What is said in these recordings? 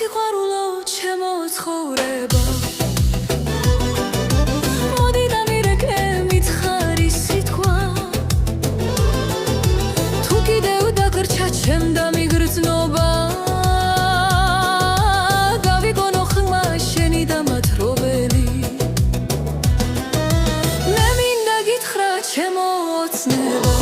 სიყვარულო ჩემო ცხოვრება მოდი დამირეკე მითხარი სიტყვა თუ კიდევ დაგრჩა ჩემ დამიგრძნობა გავიგონო ხმა შენი დამათრობელი მე მინდა გითხრა ჩემო ოცნება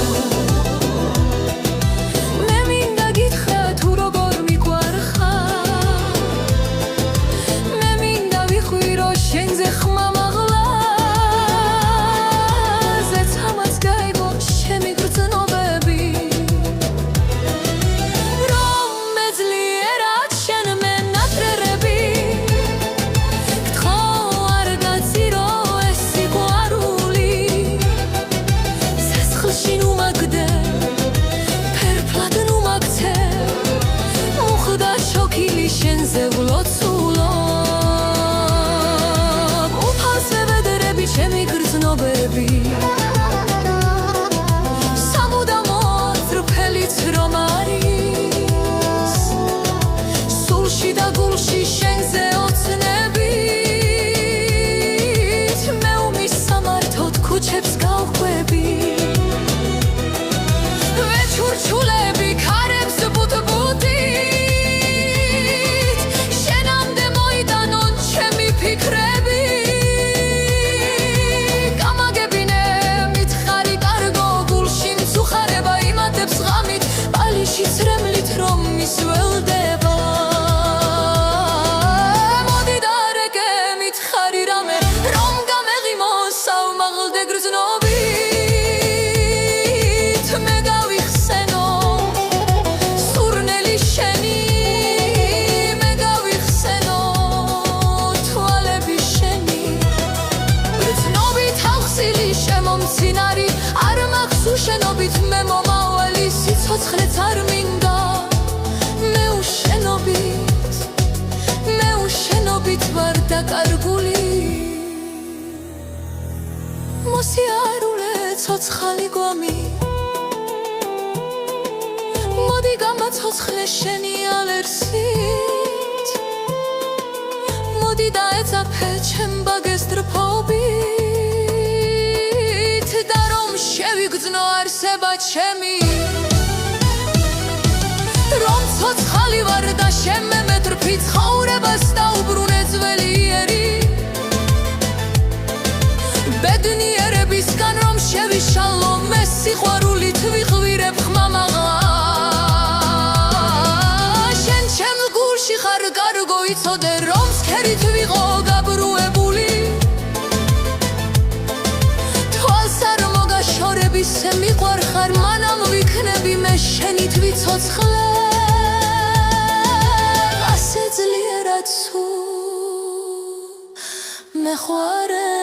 შენობით მე მომავალი სიცოცხლეც არ მინდა მე უშენობით ვარ დაკარგული მოსიარულე ცოცხალი გვამი მოდი გამაცოცხლე შენი ალერსით მოდი დაეწაფე ჩემ ბაგეს დრფობით და რომ შევიგრძნო არსება ჩემი რომ ცოცხალი ვარ და შემემეტრფი ცხოვრებას დაუბრუნე ძველიერი ბედნიერებისგან რომ შევიშალო მე სიყვარულით ვიღვირებ ხმამაღლა შენ ჩემ გულში ხარ კარგო იცოდე რომ სქერით ვიყო გაბრუებული თვალს არ მოგაშორების მიყვარ ხარ მანამ ვიქნები მე შენით ვიცოცხლე ასე ძლიერად სულ მე ხვარე